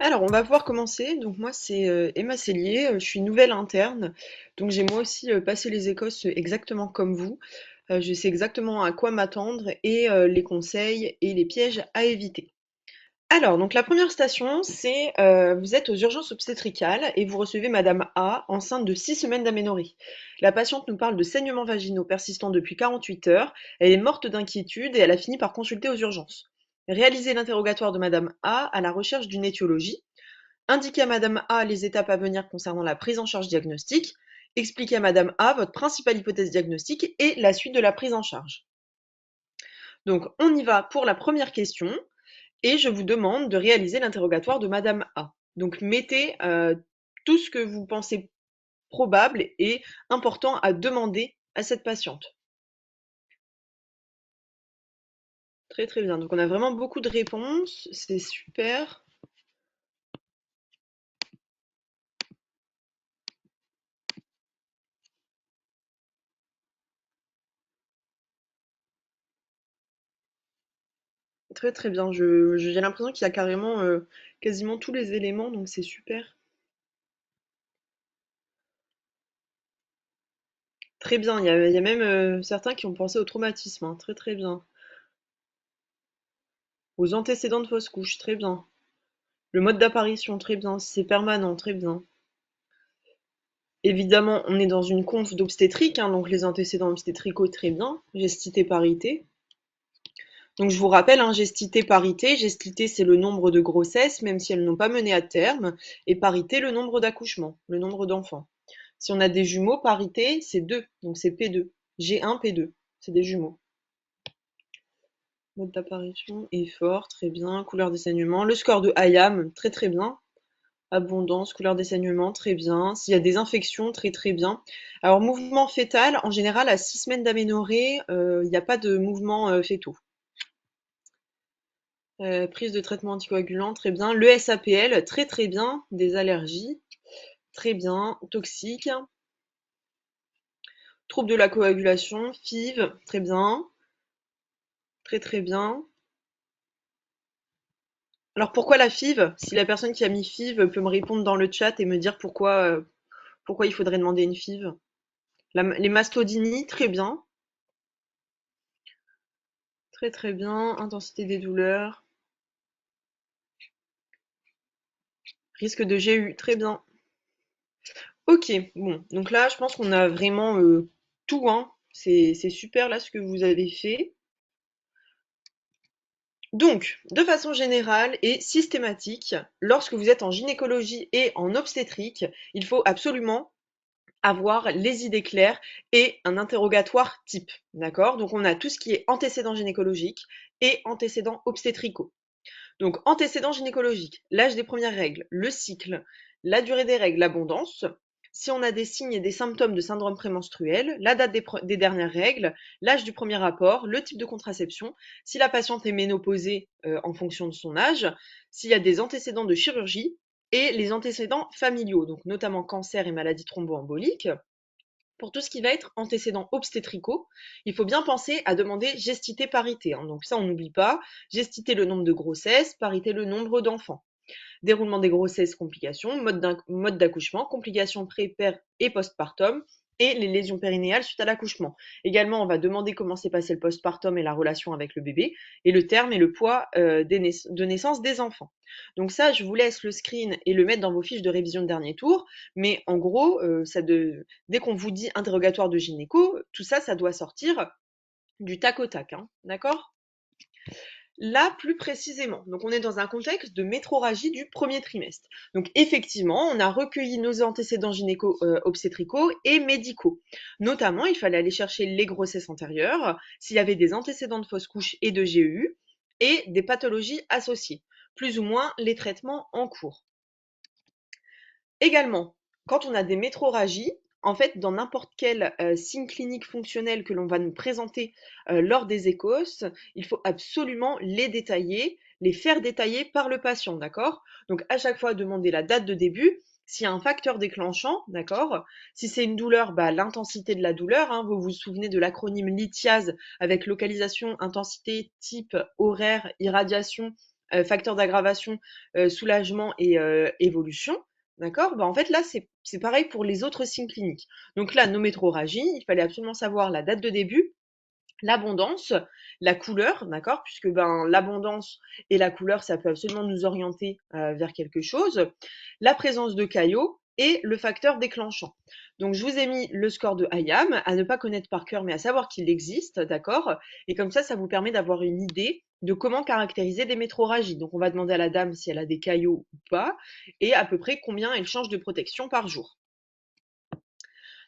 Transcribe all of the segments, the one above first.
Alors, on va pouvoir commencer. Donc moi, c'est Emma Cellier, je suis nouvelle interne. Donc j'ai moi aussi passé les écosses exactement comme vous. Je sais exactement à quoi m'attendre et les conseils et les pièges à éviter. Alors, donc la première station, c'est vous êtes aux urgences obstétricales et vous recevez Madame A, enceinte de 6 semaines d'aménorrhée. La patiente nous parle de saignements vaginaux persistants depuis 48 heures. Elle est morte d'inquiétude et elle a fini par consulter aux urgences. Réalisez l'interrogatoire de Madame A à la recherche d'une étiologie. Indiquez à Madame A les étapes à venir concernant la prise en charge diagnostique. Expliquez à Madame A votre principale hypothèse diagnostique et la suite de la prise en charge. Donc, on y va pour la première question et je vous demande de réaliser l'interrogatoire de Madame A. Donc, mettez tout ce que vous pensez probable et important à demander à cette patiente. Très très bien. Donc, on a vraiment beaucoup de réponses. C'est super. Très très bien. J'ai l'impression qu'il y a carrément quasiment tous les éléments, donc c'est super. Très bien, il y a même certains qui ont pensé au traumatisme, hein. Très très bien. Aux antécédents de fausse couche, très bien. Le mode d'apparition, très bien. Si c'est permanent, très bien. Évidemment, on est dans une conf d'obstétrique, hein, donc les antécédents obstétricaux, très bien. Gestité, parité. Donc je vous rappelle, hein, gestité, parité. Gestité, c'est le nombre de grossesses, même si elles n'ont pas mené à terme. Et parité, le nombre d'accouchements, le nombre d'enfants. Si on a des jumeaux, parité, c'est 2, donc c'est P2. G1, P2, c'est des jumeaux. Mode d'apparition, effort, très bien. Couleur des saignements. Le score de IAM, très très bien. Abondance, couleur des saignements, très bien. S'il y a des infections, très très bien. Alors, mouvement fœtal, en général, à 6 semaines d'aménorrhée, il n'y a pas de mouvement fœtaux. Prise de traitement anticoagulant, très bien. Le SAPL, très très bien. Des allergies, très bien. Toxique. Trouble de la coagulation, FIV, très bien. Très très bien. Alors pourquoi la FIV? Si la personne qui a mis FIV peut me répondre dans le chat et me dire pourquoi il faudrait demander une FIV. Les mastodinies, très bien. Très très bien. Intensité des douleurs. Risque de GU, très bien. Ok, bon. Donc là, je pense qu'on a vraiment tout, hein. C'est super là ce que vous avez fait. Donc, de façon générale et systématique, lorsque vous êtes en gynécologie et en obstétrique, il faut absolument avoir les idées claires et un interrogatoire type. D'accord? Donc on a tout ce qui est antécédents gynécologiques et antécédents obstétricaux. Donc antécédents gynécologiques, l'âge des premières règles, le cycle, la durée des règles, l'abondance. Si on a des signes et des symptômes de syndrome prémenstruel, la date des dernières règles, l'âge du premier rapport, le type de contraception, si la patiente est ménopausée en fonction de son âge, s'il y a des antécédents de chirurgie et les antécédents familiaux, donc notamment cancer et maladies thromboemboliques. Pour tout ce qui va être antécédents obstétricaux, il faut bien penser à demander gestité parité, hein. Donc ça, on n'oublie pas. Gestité, le nombre de grossesses, parité, le nombre d'enfants. Déroulement des grossesses, complications, mode d'accouchement, complications pré, per et postpartum, et les lésions périnéales suite à l'accouchement. Également, on va demander comment s'est passé le postpartum et la relation avec le bébé, et le terme et le poids de naissance des enfants. Donc ça, je vous laisse le screen et le mettre dans vos fiches de révision de dernier tour, mais en gros, dès qu'on vous dit interrogatoire de gynéco, tout ça, ça doit sortir du tac au tac, hein, d'accord? Là, plus précisément, donc on est dans un contexte de métrorragie du premier trimestre. Donc effectivement, on a recueilli nos antécédents gynéco-obstétricaux et médicaux. Notamment, il fallait aller chercher les grossesses antérieures, s'il y avait des antécédents de fausse couche et de GEU, et des pathologies associées, plus ou moins les traitements en cours. Également, quand on a des métrorragies, en fait, dans n'importe quel signe clinique fonctionnel que l'on va nous présenter lors des échos, il faut absolument les détailler, les faire détailler par le patient, d'accord? Donc à chaque fois, demander la date de début, s'il y a un facteur déclenchant, d'accord? Si c'est une douleur, bah, l'intensité de la douleur, hein, vous vous souvenez de l'acronyme LITIAS avec localisation, intensité, type, horaire, irradiation, facteur d'aggravation, soulagement et évolution, d'accord? Bah, en fait, là, c'est pareil pour les autres signes cliniques. Donc là, nométrorragie, il fallait absolument savoir la date de début, l'abondance, la couleur, d'accord? Puisque ben, l'abondance et la couleur, ça peut absolument nous orienter vers quelque chose. La présence de caillots et le facteur déclenchant. Donc, je vous ai mis le score de IAM, à ne pas connaître par cœur, mais à savoir qu'il existe, d'accord? Et comme ça vous permet d'avoir une idée de comment caractériser des métrorragies. Donc, on va demander à la dame si elle a des caillots ou pas, et à peu près combien elle change de protection par jour.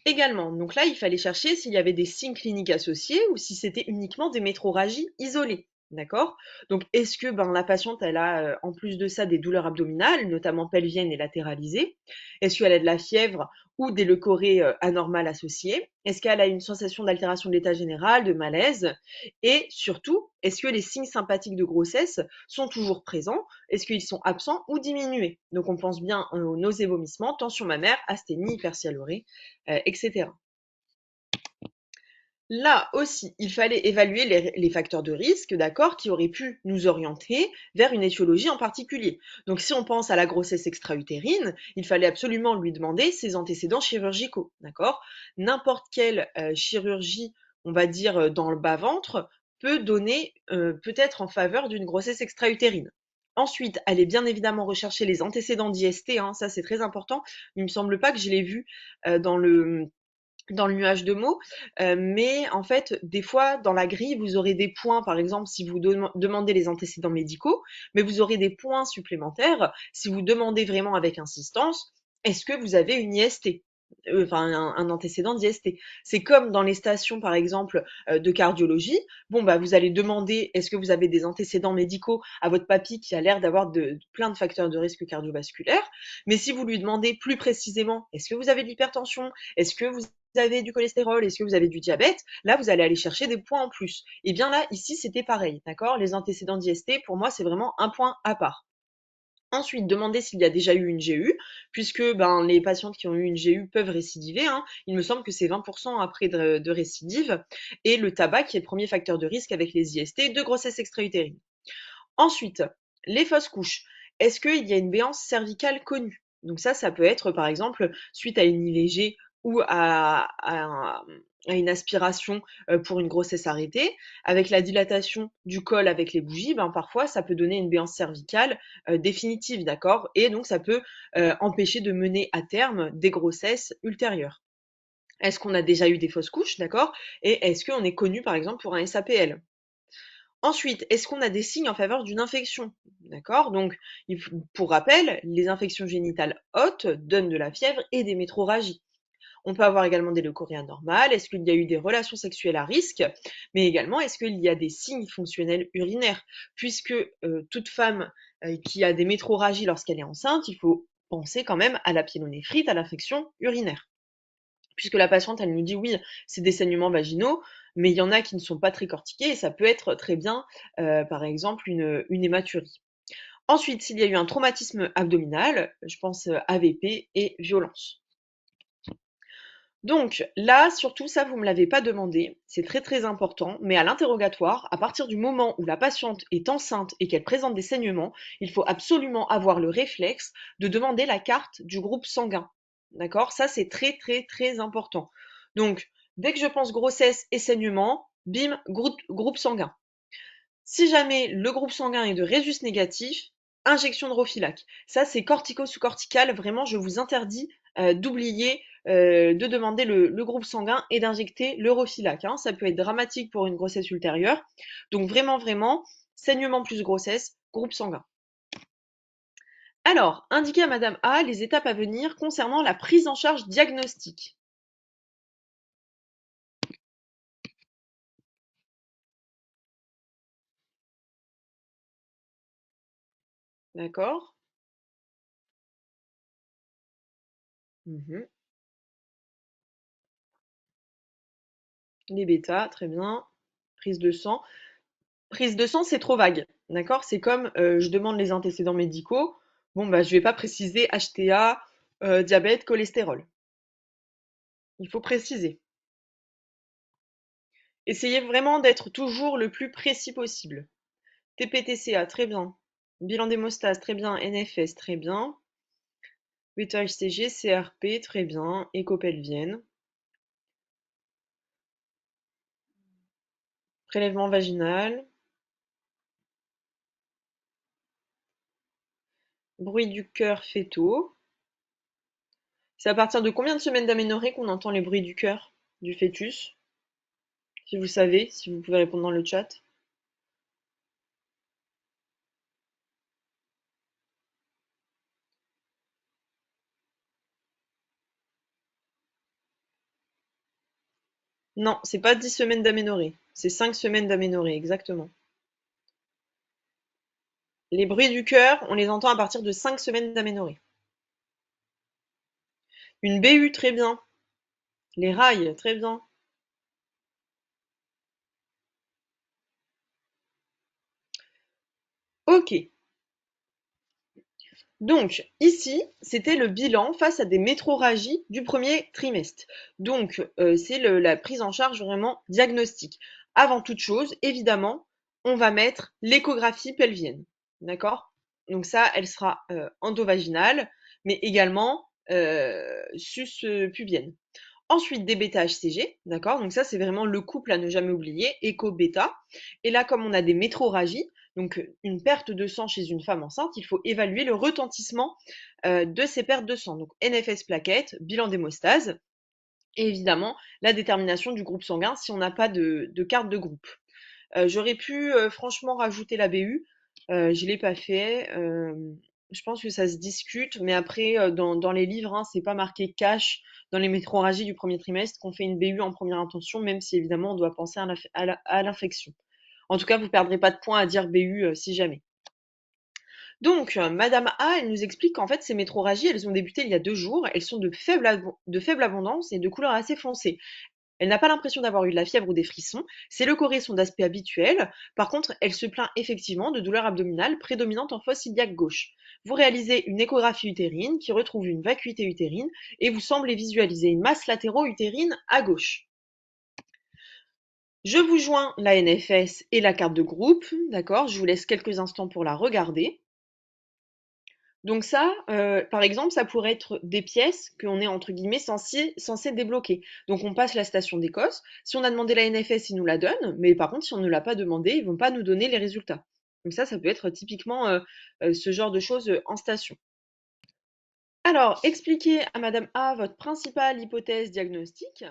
Également, donc là, il fallait chercher s'il y avait des signes cliniques associés ou si c'était uniquement des métrorragies isolées. D'accord? Donc, est-ce que ben, la patiente, elle a en plus de ça des douleurs abdominales, notamment pelviennes et latéralisées? Est-ce qu'elle a de la fièvre ou des leucorrhées anormales associées? Est-ce qu'elle a une sensation d'altération de l'état général, de malaise? Et surtout, est-ce que les signes sympathiques de grossesse sont toujours présents? Est-ce qu'ils sont absents ou diminués? Donc, on pense bien aux nausées, vomissements, tension mammaire, asthénie, hypersialorée, etc. Là aussi, il fallait évaluer les facteurs de risque, d'accord, qui auraient pu nous orienter vers une étiologie en particulier. Donc, si on pense à la grossesse extra-utérine, il fallait absolument lui demander ses antécédents chirurgicaux, d'accord? N'importe quelle chirurgie, on va dire, dans le bas-ventre, peut donner, peut-être en faveur d'une grossesse extra-utérine. Ensuite, allez bien évidemment rechercher les antécédents d'IST, hein, ça c'est très important. Il me semble pas que je l'ai vu dans le nuage de mots, mais en fait, des fois, dans la grille, vous aurez des points, par exemple, si vous demandez les antécédents médicaux, mais vous aurez des points supplémentaires si vous demandez vraiment avec insistance, est-ce que vous avez une IST? Enfin, un antécédent d'IST. C'est comme dans les stations, par exemple, de cardiologie. Bon, bah, vous allez demander, est-ce que vous avez des antécédents médicaux à votre papy qui a l'air d'avoir plein de facteurs de risque cardiovasculaire. Mais si vous lui demandez plus précisément, est-ce que vous avez de l'hypertension? Est-ce que vous avez du cholestérol, est-ce que vous avez du diabète? Là, vous allez aller chercher des points en plus. Et bien là, ici, c'était pareil, d'accord? Les antécédents d'IST, pour moi, c'est vraiment un point à part. Ensuite, demander s'il y a déjà eu une GU, puisque ben, les patientes qui ont eu une GU peuvent récidiver, hein. Il me semble que c'est 20% après de récidive. Et le tabac, qui est le premier facteur de risque avec les IST de grossesse extra-utérine. Ensuite, les fausses couches. Est-ce qu'il y a une béance cervicale connue? Donc ça peut être par exemple suite à une IVG ou à une aspiration pour une grossesse arrêtée. Avec la dilatation du col avec les bougies, ben, parfois ça peut donner une béance cervicale définitive, d'accord? Et donc ça peut empêcher de mener à terme des grossesses ultérieures. Est-ce qu'on a déjà eu des fausses couches, d'accord? Et est-ce qu'on est connu par exemple pour un SAPL? Ensuite, est-ce qu'on a des signes en faveur d'une infection? D'accord? Donc, pour rappel, les infections génitales hautes donnent de la fièvre et des métrorragies. On peut avoir également des leucorrhées anormales. Est-ce qu'il y a eu des relations sexuelles à risque? Mais également, est-ce qu'il y a des signes fonctionnels urinaires? Puisque toute femme qui a des métrorragies lorsqu'elle est enceinte, il faut penser quand même à la pyélonéphrite, à l'infection urinaire. Puisque la patiente, elle nous dit oui, c'est des saignements vaginaux, mais il y en a qui ne sont pas très cortiqués et ça peut être très bien, par exemple, une hématurie. Ensuite, s'il y a eu un traumatisme abdominal, je pense AVP et violence. Donc là, surtout ça, vous ne me l'avez pas demandé, c'est très très important, mais à l'interrogatoire, à partir du moment où la patiente est enceinte et qu'elle présente des saignements, il faut absolument avoir le réflexe de demander la carte du groupe sanguin. D'accord? Ça, c'est très très très important. Donc, dès que je pense grossesse et saignement, bim, groupe sanguin. Si jamais le groupe sanguin est de Rhésus négatif, injection de Roflac. Ça, c'est cortico-sous-cortical. Vraiment, je vous interdis d'oublier de demander le groupe sanguin et d'injecter le Roflac, hein. Ça peut être dramatique pour une grossesse ultérieure. Donc vraiment, vraiment, saignement plus grossesse, groupe sanguin. Alors, indiquez à Madame A les étapes à venir concernant la prise en charge diagnostique. D'accord? Mhm. Les bêta, très bien. Prise de sang. Prise de sang, c'est trop vague, d'accord? C'est comme, je demande les antécédents médicaux. Bon, bah, je vais pas préciser HTA, diabète, cholestérol. Il faut préciser. Essayez vraiment d'être toujours le plus précis possible. TPTCA, très bien. Bilan d'hémostase, très bien. NFS, très bien. Bêta-HCG, CRP, très bien. Écho pelvienne. Prélèvement vaginal. Bruit du cœur fœtaux. C'est à partir de combien de semaines d'aménorrhée qu'on entend les bruits du cœur du fœtus? Si vous savez, si vous pouvez répondre dans le chat. Non, c'est pas 10 semaines d'aménorrhée. C'est 5 semaines d'aménorrhée, exactement. Les bruits du cœur, on les entend à partir de 5 semaines d'aménorrhée. Une BU, très bien. Les rails, très bien. Ok. Donc, ici, c'était le bilan face à des métrorragies du premier trimestre. Donc, c'est la prise en charge vraiment diagnostique. Avant toute chose, évidemment, on va mettre l'échographie pelvienne. D'accord? Donc ça, elle sera endovaginale, mais également sus-pubienne. Ensuite, des bêta-HCG, d'accord? Donc ça, c'est vraiment le couple à ne jamais oublier, écho-bêta. Et là, comme on a des métrorragies, donc une perte de sang chez une femme enceinte, il faut évaluer le retentissement de ces pertes de sang. Donc NFS plaquettes, bilan d'hémostase, et évidemment la détermination du groupe sanguin si on n'a pas de carte de groupe. J'aurais pu franchement rajouter la BU, je l'ai pas fait. Je pense que ça se discute, mais après dans les livres, hein, c'est pas marqué cash dans les métrorragies du premier trimestre qu'on fait une BU en première intention, même si évidemment on doit penser à l'infection. En tout cas, vous perdrez pas de points à dire BU si jamais. Donc, Madame A, elle nous explique qu'en fait, ces métrorragies, elles ont débuté il y a 2 jours. Elles sont de faible abondance et de couleur assez foncée. Elle n'a pas l'impression d'avoir eu de la fièvre ou des frissons. Ses leucorrhées sont d'aspect habituel. Par contre, elle se plaint effectivement de douleurs abdominales prédominantes en fosse iliaque gauche. Vous réalisez une échographie utérine qui retrouve une vacuité utérine et vous semblez visualiser une masse latéro-utérine à gauche. Je vous joins la NFS et la carte de groupe, d'accord? Je vous laisse quelques instants pour la regarder. Donc ça, par exemple, ça pourrait être des pièces qu'on est entre guillemets censé débloquer. Donc on passe la station d'Écosse. Si on a demandé la NFS, ils nous la donnent, mais par contre, si on ne l'a pas demandé, ils vont pas nous donner les résultats. Donc ça peut être typiquement ce genre de choses en station. Alors, expliquez à Madame A votre principale hypothèse diagnostique.